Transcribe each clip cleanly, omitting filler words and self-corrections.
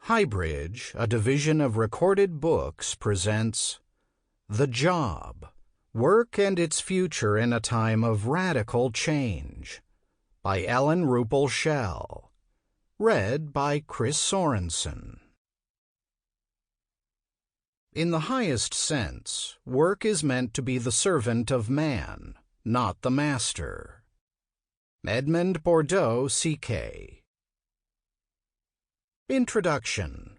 HighBridge, a division of Recorded Books, presents The Job, Work and Its Future in a Time of Radical Change by Ellen Ruppel Shell. Read by Chris Sorensen. In the highest sense, work is meant to be the servant of man, not the master. Edmond Bordeaux, C.K. Introduction.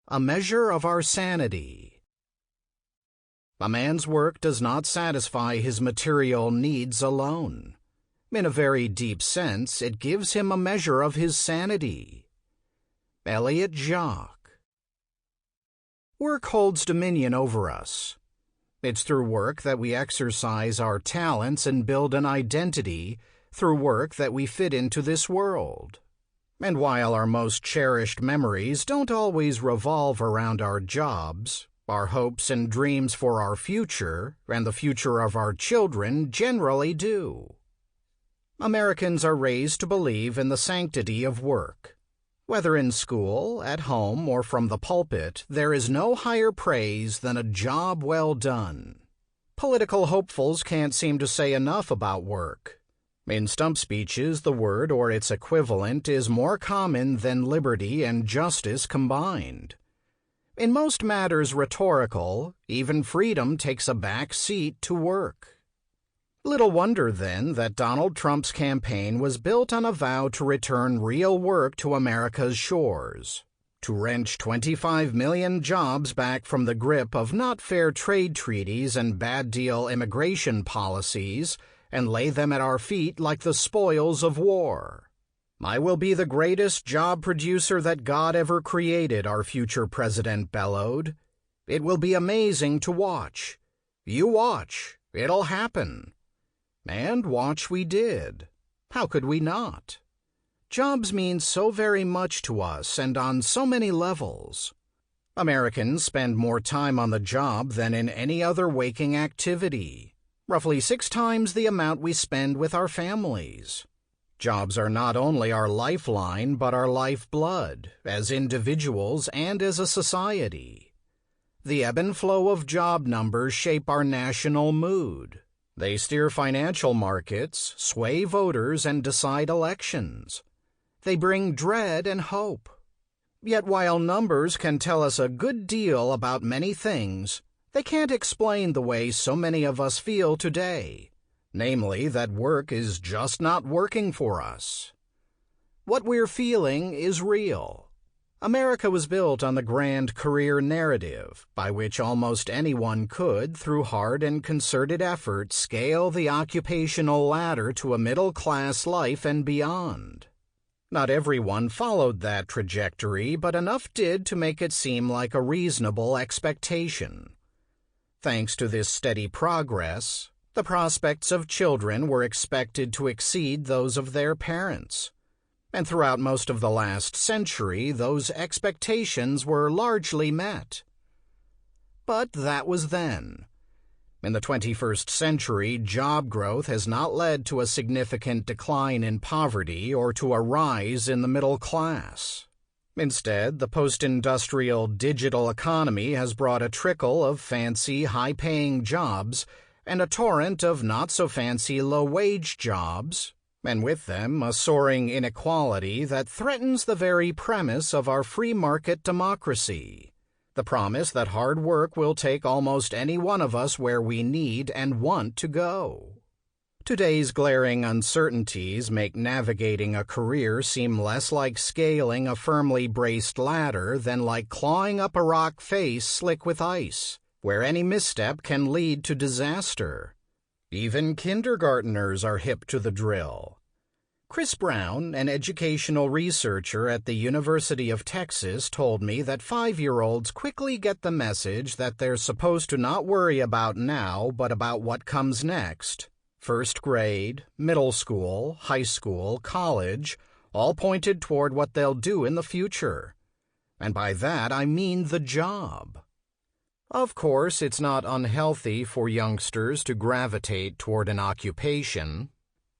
A measure of our sanity. A man's work does not satisfy his material needs alone. In a very deep sense, it gives him a measure of his sanity. Elliot Jacques. Work holds dominion over us. It's through work that we exercise our talents and build an identity, through work that we fit into this world. And while our most cherished memories don't always revolve around our jobs, our hopes and dreams for our future and the future of our children generally do. Americans are raised to believe in the sanctity of work. Whether in school, at home, or from the pulpit, there is no higher praise than a job well done. Political hopefuls can't seem to say enough about work. In stump speeches, the word or its equivalent is more common than liberty and justice combined. In most matters rhetorical, even freedom takes a back seat to work. Little wonder, then, that Donald Trump's campaign was built on a vow to return real work to America's shores, to wrench 25 million jobs back from the grip of not fair trade treaties and bad deal immigration policies, and lay them at our feet like the spoils of war. I will be the greatest job producer that God ever created, our future president bellowed. It will be amazing to watch. You watch. It'll happen. And watch we did. How could we not? Jobs mean so very much to us and on so many levels. Americans spend more time on the job than in any other waking activity. Roughly 6 times the amount we spend with our families. Jobs are not only our lifeline, but our lifeblood, as individuals and as a society. The ebb and flow of job numbers shape our national mood. They steer financial markets, sway voters, and decide elections. They bring dread and hope. Yet while numbers can tell us a good deal about many things, they can't explain the way so many of us feel today, namely that work is just not working for us. What we're feeling is real. America was built on the grand career narrative, by which almost anyone could, through hard and concerted effort, scale the occupational ladder to a middle-class life and beyond. Not everyone followed that trajectory, but enough did to make it seem like a reasonable expectation. Thanks to this steady progress, the prospects of children were expected to exceed those of their parents. And throughout most of the last century, those expectations were largely met. But that was then. In the 21st century, job growth has not led to a significant decline in poverty or to a rise in the middle class. Instead, the post-industrial digital economy has brought a trickle of fancy, high-paying jobs and a torrent of not-so-fancy low-wage jobs, and with them a soaring inequality that threatens the very premise of our free market democracy, the promise that hard work will take almost any one of us where we need and want to go. Today's glaring uncertainties make navigating a career seem less like scaling a firmly braced ladder than like clawing up a rock face slick with ice, where any misstep can lead to disaster. Even kindergarteners are hip to the drill. Chris Brown, an educational researcher at the University of Texas, told me that 5-year-olds quickly get the message that they're supposed to not worry about now, but about what comes next. First grade, middle school, high school, college, all pointed toward what they'll do in the future. And by that I mean the job. Of course, it's not unhealthy for youngsters to gravitate toward an occupation.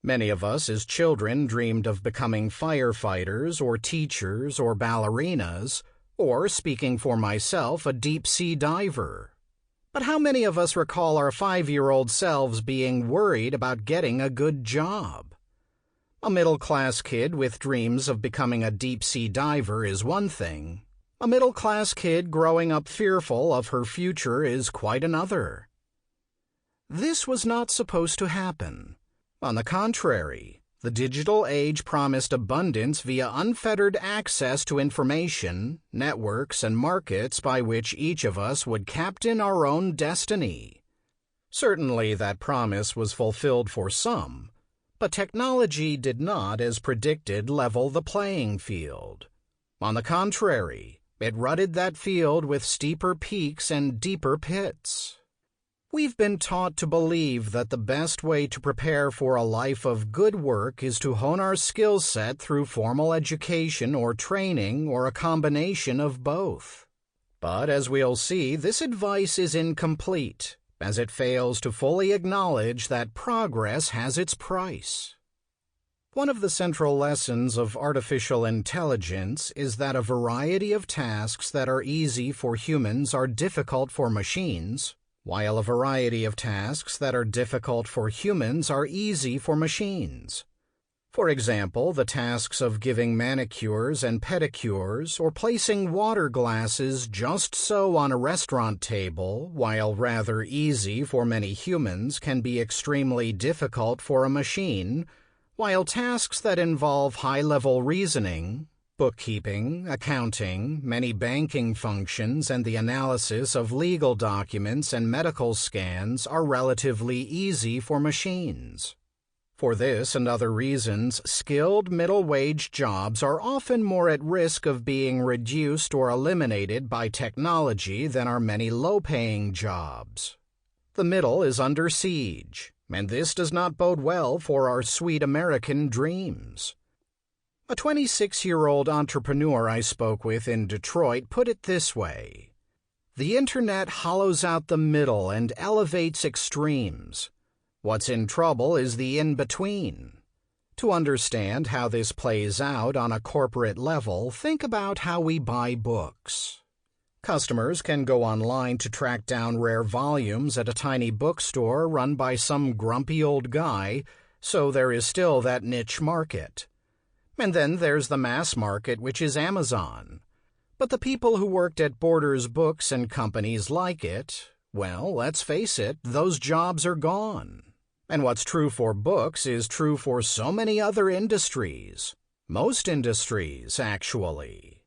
Many of us as children dreamed of becoming firefighters or teachers or ballerinas, or, speaking for myself, a deep-sea diver. But how many of us recall our 5-year-old selves being worried about getting a good job? A middle-class kid with dreams of becoming a deep-sea diver is one thing. A middle-class kid growing up fearful of her future is quite another. This was not supposed to happen. On the contrary, the digital age promised abundance via unfettered access to information, networks, and markets by which each of us would captain our own destiny. Certainly that promise was fulfilled for some, but technology did not, as predicted, level the playing field. On the contrary, it rutted that field with steeper peaks and deeper pits. We've been taught to believe that the best way to prepare for a life of good work is to hone our skill set through formal education or training or a combination of both. But as we'll see, this advice is incomplete, as it fails to fully acknowledge that progress has its price. One of the central lessons of artificial intelligence is that a variety of tasks that are easy for humans are difficult for machines, while a variety of tasks that are difficult for humans are easy for machines. For example, the tasks of giving manicures and pedicures or placing water glasses just so on a restaurant table, while rather easy for many humans, can be extremely difficult for a machine, while tasks that involve high-level reasoning, bookkeeping, accounting, many banking functions, and the analysis of legal documents and medical scans are relatively easy for machines. For this and other reasons, skilled middle-wage jobs are often more at risk of being reduced or eliminated by technology than are many low-paying jobs. The middle is under siege, and this does not bode well for our sweet American dreams. A 26-year-old entrepreneur I spoke with in Detroit put it this way: "The Internet hollows out the middle and elevates extremes. What's in trouble is the in-between. To understand how this plays out on a corporate level, think about how we buy books. Customers can go online to track down rare volumes at a tiny bookstore run by some grumpy old guy, so there is still that niche market. And then there's the mass market, which is Amazon. But the people who worked at Borders Books and companies like it, well, let's face it, those jobs are gone. And what's true for books is true for so many other industries. Most industries, actually.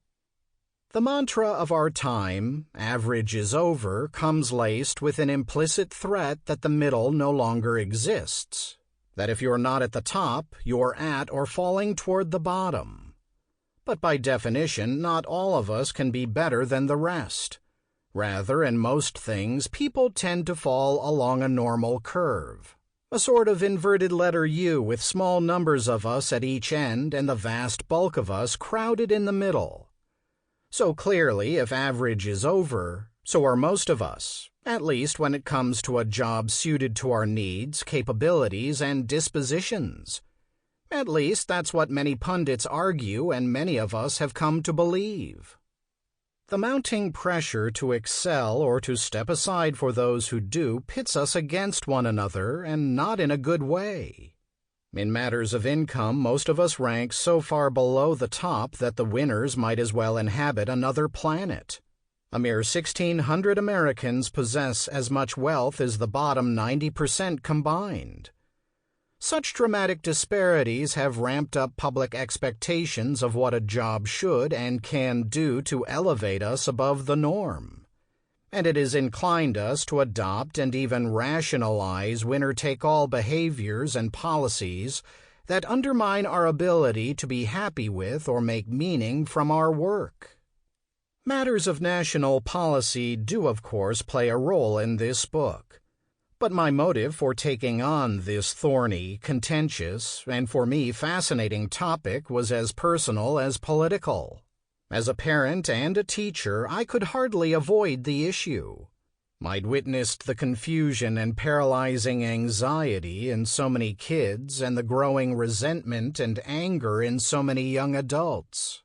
The mantra of our time, average is over, comes laced with an implicit threat that the middle no longer exists. That if you're not at the top, you're at or falling toward the bottom. But by definition, not all of us can be better than the rest. Rather, in most things, people tend to fall along a normal curve, a sort of inverted letter U with small numbers of us at each end and the vast bulk of us crowded in the middle. So clearly, if average is over, so are most of us, at least when it comes to a job suited to our needs, capabilities, and dispositions. At least that's what many pundits argue and many of us have come to believe. The mounting pressure to excel or to step aside for those who do pits us against one another, and not in a good way. In matters of income, most of us rank so far below the top that the winners might as well inhabit another planet. A mere 1,600 Americans possess as much wealth as the bottom 90% combined. Such dramatic disparities have ramped up public expectations of what a job should and can do to elevate us above the norm. And it has inclined us to adopt and even rationalize winner-take-all behaviors and policies that undermine our ability to be happy with or make meaning from our work. Matters of national policy do, of course, play a role in this book. But my motive for taking on this thorny, contentious, and for me fascinating topic was as personal as political. As a parent and a teacher, I could hardly avoid the issue. I'd witnessed the confusion and paralyzing anxiety in so many kids and the growing resentment and anger in so many young adults.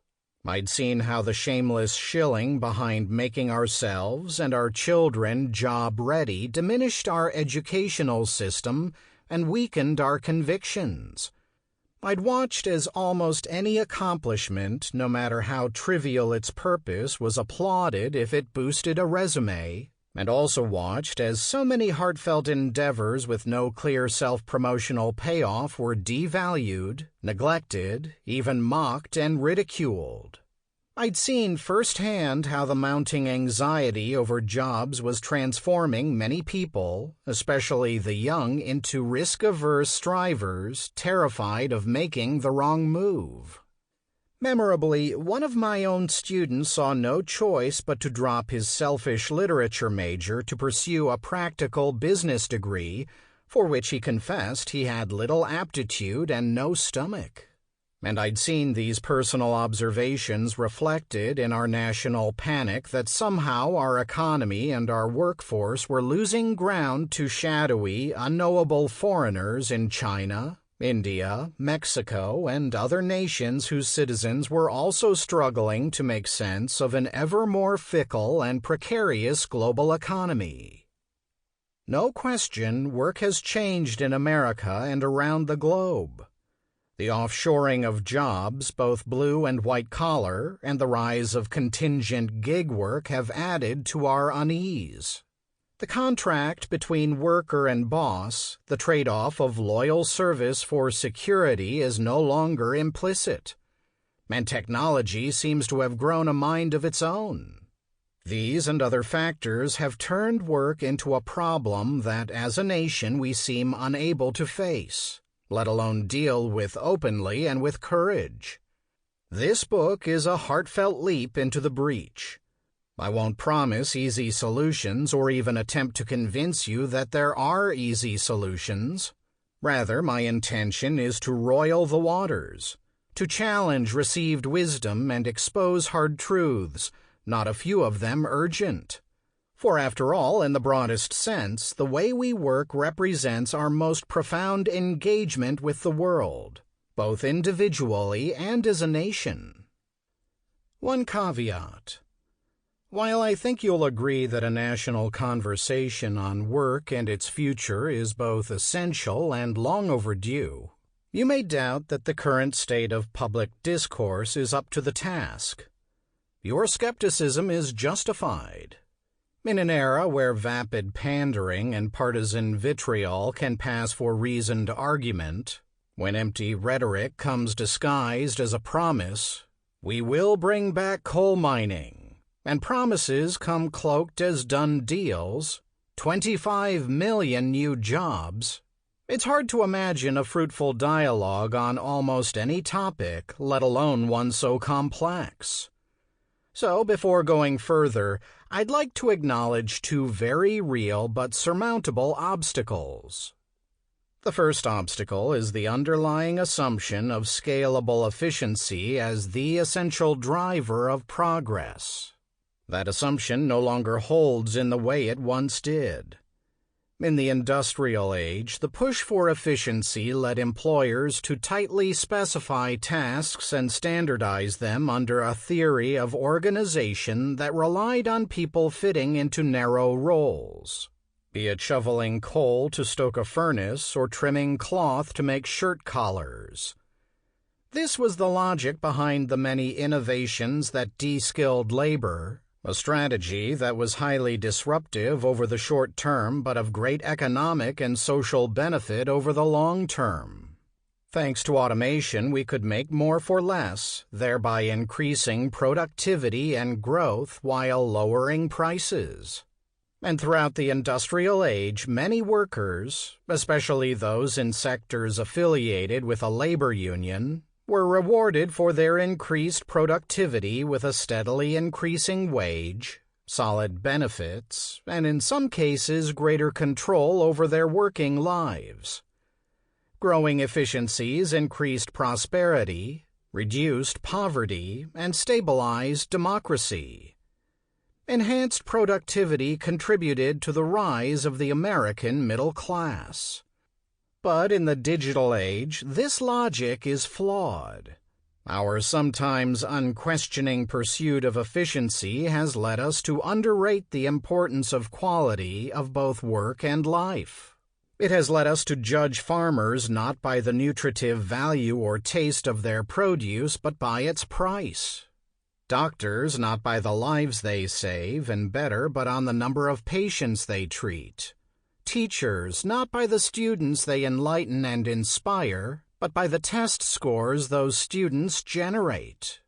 I'd seen how the shameless shilling behind making ourselves and our children job-ready diminished our educational system and weakened our convictions. I'd watched as almost any accomplishment, no matter how trivial its purpose, was applauded if it boosted a resume, and also watched as so many heartfelt endeavors with no clear self-promotional payoff were devalued, neglected, even mocked and ridiculed. I'd seen firsthand how the mounting anxiety over jobs was transforming many people, especially the young, into risk-averse strivers terrified of making the wrong move. Memorably, one of my own students saw no choice but to drop his selfish literature major to pursue a practical business degree, for which he confessed he had little aptitude and no stomach. And I'd seen these personal observations reflected in our national panic that somehow our economy and our workforce were losing ground to shadowy, unknowable foreigners in China, India, Mexico, and other nations whose citizens were also struggling to make sense of an ever more fickle and precarious global economy. No question, work has changed in America and around the globe. The offshoring of jobs, both blue and white collar, and the rise of contingent gig work have added to our unease. The contract between worker and boss, the trade-off of loyal service for security, is no longer implicit, and technology seems to have grown a mind of its own. These and other factors have turned work into a problem that, as a nation, we seem unable to face, let alone deal with openly and with courage. This book is a heartfelt leap into the breach. I won't promise easy solutions or even attempt to convince you that there are easy solutions. Rather, my intention is to roil the waters, to challenge received wisdom and expose hard truths, not a few of them urgent. For after all, in the broadest sense, the way we work represents our most profound engagement with the world, both individually and as a nation. One caveat. While I think you'll agree that a national conversation on work and its future is both essential and long overdue, you may doubt that the current state of public discourse is up to the task. Your skepticism is justified. In an era where vapid pandering and partisan vitriol can pass for reasoned argument, when empty rhetoric comes disguised as a promise, we will bring back coal mining, and promises come cloaked as done deals, 25 million new jobs, it's hard to imagine a fruitful dialogue on almost any topic, let alone one so complex. So, before going further, I'd like to acknowledge two very real but surmountable obstacles. The first obstacle is the underlying assumption of scalable efficiency as the essential driver of progress. That assumption no longer holds in the way it once did. In the industrial age, the push for efficiency led employers to tightly specify tasks and standardize them under a theory of organization that relied on people fitting into narrow roles, be it shoveling coal to stoke a furnace or trimming cloth to make shirt collars. This was the logic behind the many innovations that de-skilled labor, a strategy that was highly disruptive over the short term but of great economic and social benefit over the long term. Thanks to automation, we could make more for less, thereby increasing productivity and growth while lowering prices. And throughout the industrial age, many workers, especially those in sectors affiliated with a labor union, were rewarded for their increased productivity with a steadily increasing wage, solid benefits, and in some cases greater control over their working lives. Growing efficiencies increased prosperity, reduced poverty, and stabilized democracy. Enhanced productivity contributed to the rise of the American middle class. But in the digital age, this logic is flawed. Our sometimes unquestioning pursuit of efficiency has led us to underrate the importance of quality of both work and life. It has led us to judge farmers not by the nutritive value or taste of their produce, but by its price. Doctors not by the lives they save and better, but on the number of patients they treat. Teachers not by the students they enlighten and inspire, but by the test scores those students generate.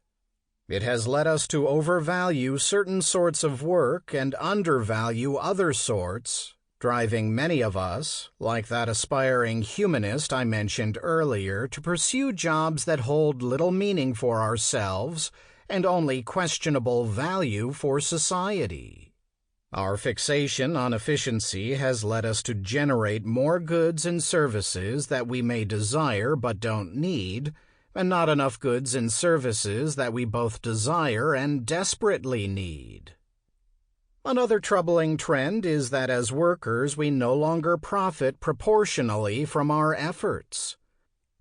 It has led us to overvalue certain sorts of work and undervalue other sorts, driving many of us, like that aspiring humanist I mentioned earlier, to pursue jobs that hold little meaning for ourselves and only questionable value for society. Our fixation on efficiency has led us to generate more goods and services that we may desire but don't need, and not enough goods and services that we both desire and desperately need. Another troubling trend is that as workers we no longer profit proportionally from our efforts.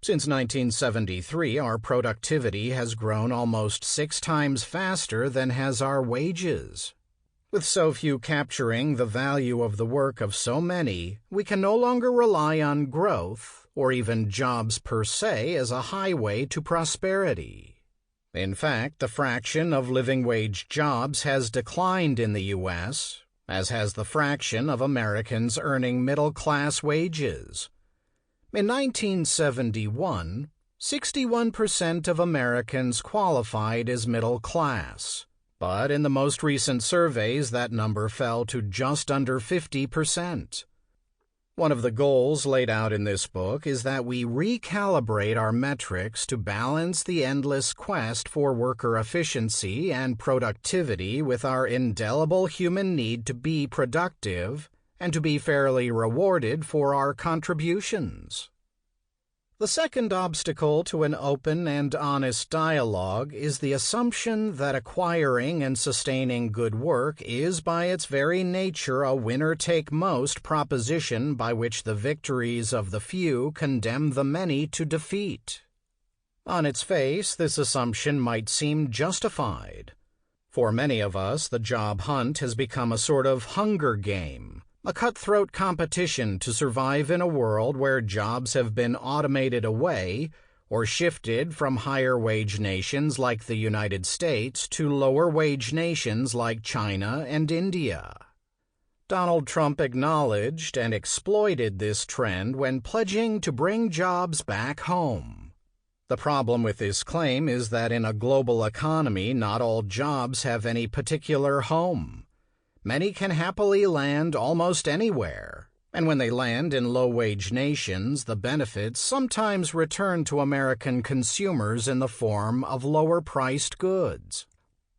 Since 1973, our productivity has grown almost 6 times faster than has our wages. With so few capturing the value of the work of so many, we can no longer rely on growth, or even jobs per se, as a highway to prosperity. In fact, the fraction of living wage jobs has declined in the U.S., as has the fraction of Americans earning middle-class wages. In 1971, 61% of Americans qualified as middle class, but in the most recent surveys that number fell to just under 50%. One of the goals laid out in this book is that we recalibrate our metrics to balance the endless quest for worker efficiency and productivity with our indelible human need to be productive and to be fairly rewarded for our contributions. The second obstacle to an open and honest dialogue is the assumption that acquiring and sustaining good work is by its very nature a winner-take-most proposition by which the victories of the few condemn the many to defeat. On its face, this assumption might seem justified. For many of us, the job hunt has become a sort of hunger game, a cutthroat competition to survive in a world where jobs have been automated away or shifted from higher-wage nations like the United States to lower-wage nations like China and India. Donald Trump acknowledged and exploited this trend when pledging to bring jobs back home. The problem with this claim is that in a global economy, not all jobs have any particular home. Many can happily land almost anywhere, and when they land in low-wage nations, the benefits sometimes return to American consumers in the form of lower-priced goods.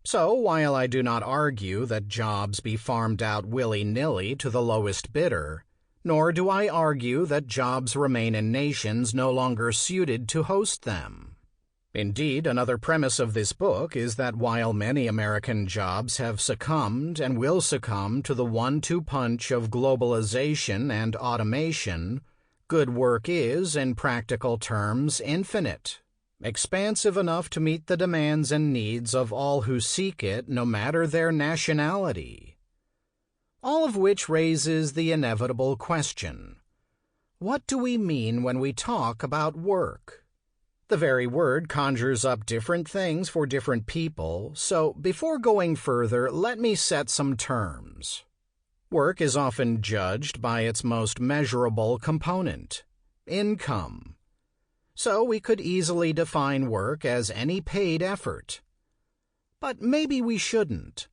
So, while I do not argue that jobs be farmed out willy-nilly to the lowest bidder, nor do I argue that jobs remain in nations no longer suited to host them. Indeed, another premise of this book is that while many American jobs have succumbed and will succumb to the 1-2 punch of globalization and automation, good work is, in practical terms, infinite, expansive enough to meet the demands and needs of all who seek it, no matter their nationality. All of which raises the inevitable question: what do we mean when we talk about work? The very word conjures up different things for different people, so before going further, let me set some terms. Work is often judged by its most measurable component, income. So we could easily define work as any paid effort. But maybe we shouldn't.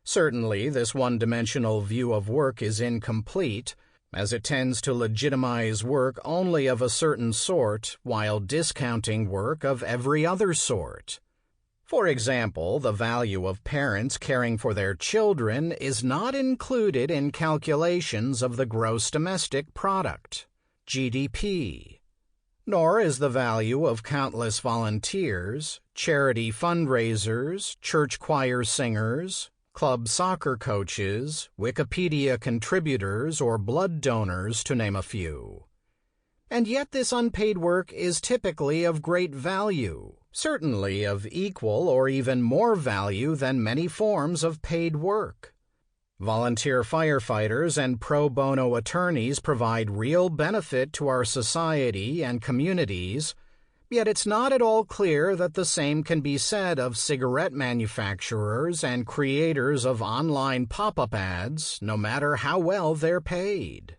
Certainly, this one-dimensional view of work is incomplete, as it tends to legitimize work only of a certain sort while discounting work of every other sort. For example, the value of parents caring for their children is not included in calculations of the gross domestic product, GDP, nor is the value of countless volunteers, charity fundraisers, church choir singers, club soccer coaches, Wikipedia contributors, or blood donors, to name a few. And yet this unpaid work is typically of great value, certainly of equal or even more value than many forms of paid work. Volunteer firefighters and pro bono attorneys provide real benefit to our society and communities, yet it's not at all clear that the same can be said of cigarette manufacturers and creators of online pop-up ads, no matter how well they're paid.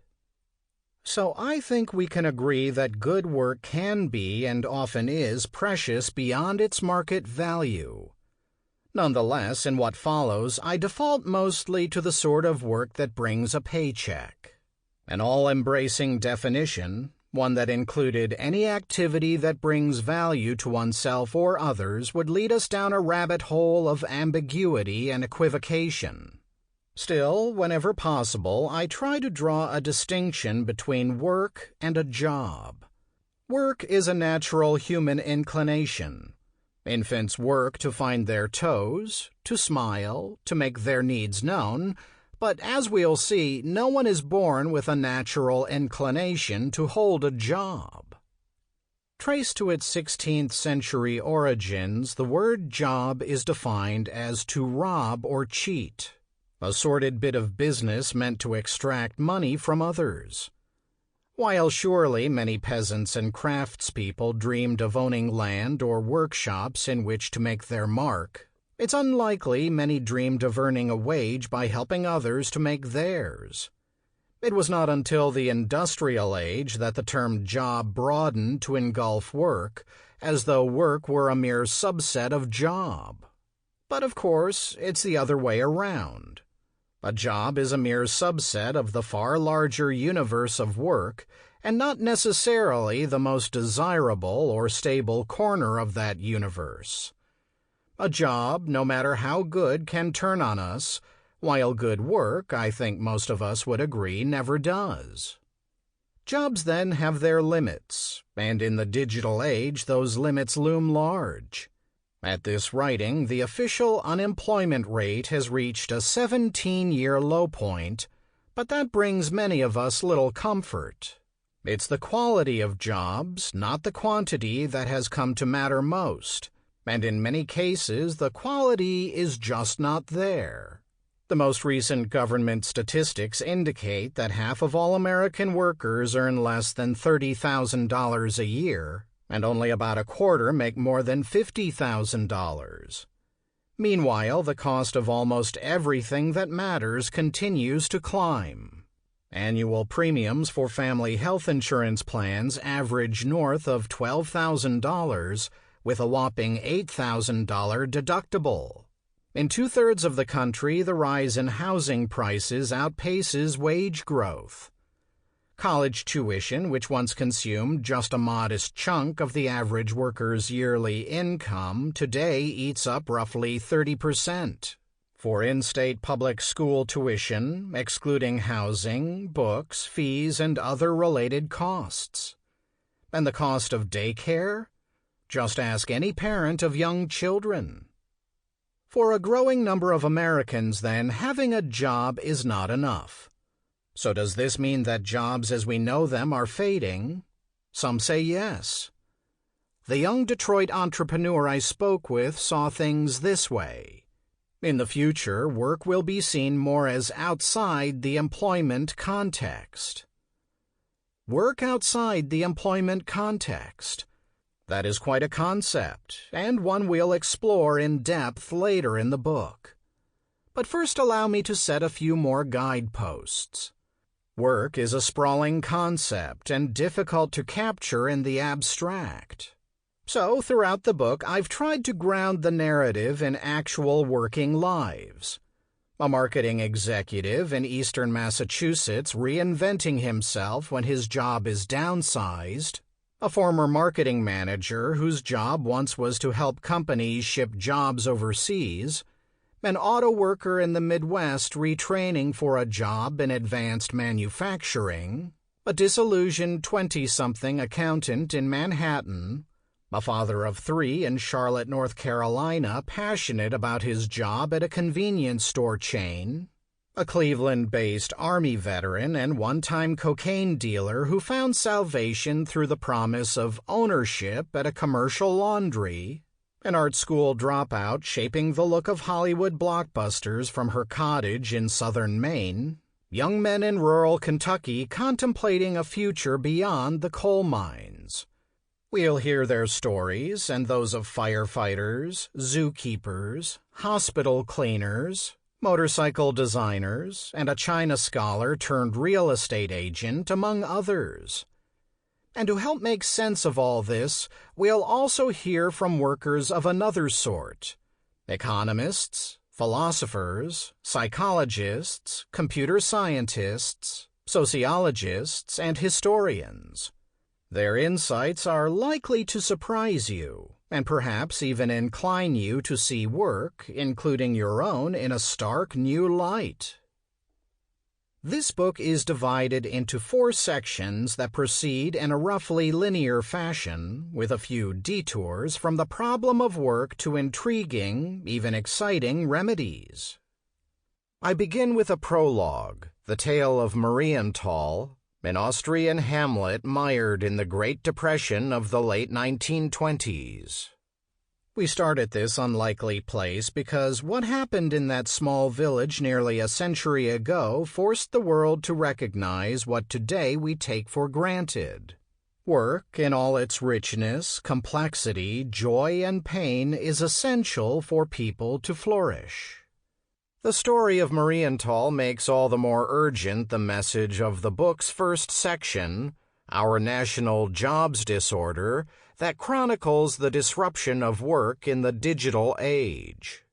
So I think we can agree that good work can be and often is precious beyond its market value. Nonetheless, in what follows, I default mostly to the sort of work that brings a paycheck. An all-embracing definition, one that included any activity that brings value to oneself or others, would lead us down a rabbit hole of ambiguity and equivocation. Still, whenever possible, I try to draw a distinction between work and a job. Work is a natural human inclination. Infants work to find their toes, to smile, to make their needs known, but as we'll see, no one is born with a natural inclination to hold a job. Traced to its 16th century origins, the word job is defined as to rob or cheat, a sordid bit of business meant to extract money from others. While surely many peasants and craftspeople dreamed of owning land or workshops in which to make their mark, it's unlikely many dreamed of earning a wage by helping others to make theirs. It was not until the industrial age that the term job broadened to engulf work, as though work were a mere subset of job. But of course, it's the other way around. A job is a mere subset of the far larger universe of work, and not necessarily the most desirable or stable corner of that universe. A job, no matter how good, can turn on us, while good work, I think most of us would agree, never does. Jobs then have their limits, and in the digital age those limits loom large. At this writing, the official unemployment rate has reached a 17-year low point, but that brings many of us little comfort. It's the quality of jobs, not the quantity, that has come to matter most, and in many cases the quality is just not there. The most recent government statistics indicate that half of all American workers earn less than $30,000 a year, and only about a quarter make more than $50,000. Meanwhile, the cost of almost everything that matters continues to climb. Annual premiums for family health insurance plans average north of $12,000, with a whopping $8,000 deductible. In two-thirds of the country, the rise in housing prices outpaces wage growth. College tuition, which once consumed just a modest chunk of the average worker's yearly income, today eats up roughly 30%. For in-state public school tuition, excluding housing, books, fees, and other related costs. And the cost of daycare? Just ask any parent of young children. For a growing number of Americans, then, having a job is not enough. So does this mean that jobs as we know them are fading? Some say yes. The young Detroit entrepreneur I spoke with saw things this way. In the future, work will be seen more as outside the employment context. Work outside the employment context. That is quite a concept, and one we'll explore in depth later in the book. But first allow me to set a few more guideposts. Work is a sprawling concept and difficult to capture in the abstract. So, throughout the book, I've tried to ground the narrative in actual working lives. A marketing executive in eastern Massachusetts reinventing himself when his job is downsized, a former marketing manager whose job once was to help companies ship jobs overseas, an auto worker in the Midwest retraining for a job in advanced manufacturing, a disillusioned 20-something accountant in Manhattan, a father of 3 in Charlotte, North Carolina, passionate about his job at a convenience store chain, a Cleveland-based Army veteran and one-time cocaine dealer who found salvation through the promise of ownership at a commercial laundry, an art school dropout shaping the look of Hollywood blockbusters from her cottage in southern Maine, young men in rural Kentucky contemplating a future beyond the coal mines. We'll hear their stories and those of firefighters, zookeepers, hospital cleaners, motorcycle designers, and a China scholar turned real estate agent, among others. And to help make sense of all this, we'll also hear from workers of another sort: economists, philosophers, psychologists, computer scientists, sociologists, and historians. Their insights are likely to surprise you, and perhaps even incline you to see work, including your own, in a stark new light. This book is divided into 4 sections that proceed in a roughly linear fashion, with a few detours from the problem of work to intriguing, even exciting remedies. I begin with a prologue, the tale of Marienthal, an Austrian hamlet mired in the Great Depression of the late 1920s. We start at this unlikely place because what happened in that small village nearly a century ago forced the world to recognize what today we take for granted. Work, in all its richness, complexity, joy, and pain, is essential for people to flourish. The story of Marienthal makes all the more urgent the message of the book's first section, Our National Jobs Disorder, that chronicles the disruption of work in the digital age.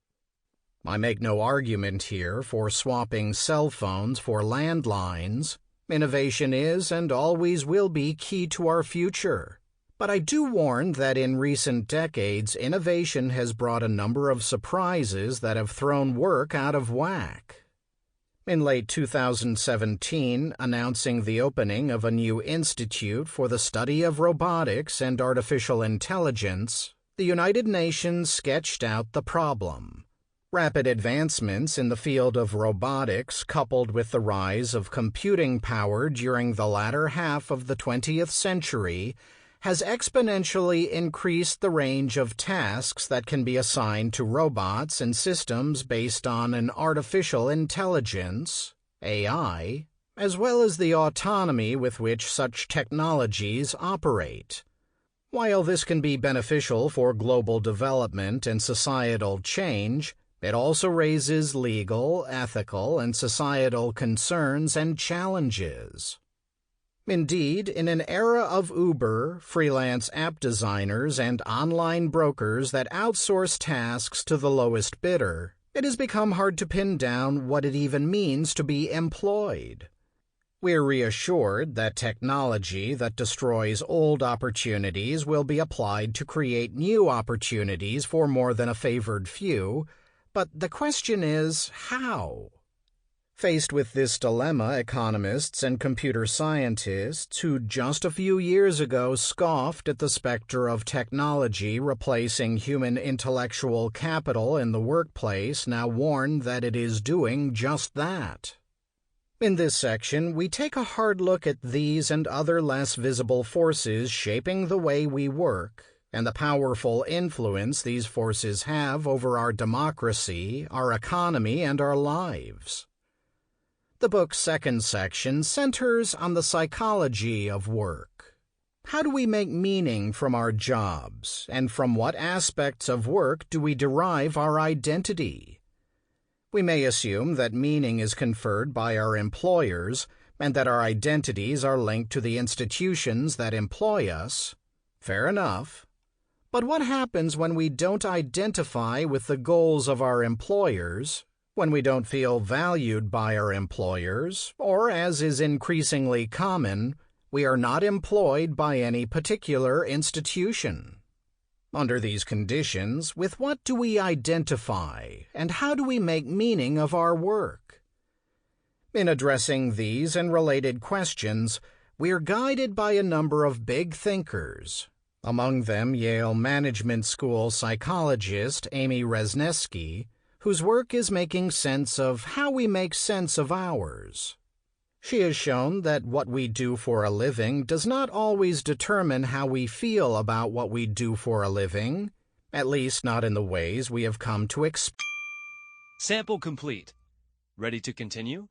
I make no argument here for swapping cell phones for landlines. Innovation is and always will be key to our future. But I do warn that in recent decades, innovation has brought a number of surprises that have thrown work out of whack. In late 2017, announcing the opening of a new institute for the study of robotics and artificial intelligence, the United Nations sketched out the problem. Rapid advancements in the field of robotics, coupled with the rise of computing power during the latter half of the 20th century, has exponentially increased the range of tasks that can be assigned to robots and systems based on an artificial intelligence, AI, as well as the autonomy with which such technologies operate. While this can be beneficial for global development and societal change, it also raises legal, ethical, and societal concerns and challenges. Indeed, in an era of Uber, freelance app designers, and online brokers that outsource tasks to the lowest bidder, it has become hard to pin down what it even means to be employed. We're reassured that technology that destroys old opportunities will be applied to create new opportunities for more than a favored few, but the question is, how? Faced with this dilemma, economists and computer scientists, who just a few years ago scoffed at the specter of technology replacing human intellectual capital in the workplace, now warn that it is doing just that. In this section, we take a hard look at these and other less visible forces shaping the way we work, and the powerful influence these forces have over our democracy, our economy, and our lives. The book's second section centers on the psychology of work. How do we make meaning from our jobs, and from what aspects of work do we derive our identity? We may assume that meaning is conferred by our employers and that our identities are linked to the institutions that employ us. Fair enough. But what happens when we don't identify with the goals of our employers, when we don't feel valued by our employers, or, as is increasingly common, we are not employed by any particular institution? Under these conditions, with what do we identify, and how do we make meaning of our work? In addressing these and related questions, we are guided by a number of big thinkers, among them Yale Management School psychologist Amy Wrzesniewski, whose work is making sense of how we make sense of ours. She has shown that what we do for a living does not always determine how we feel about what we do for a living, At least not in the ways we have come to expect. Sample complete. Ready to continue?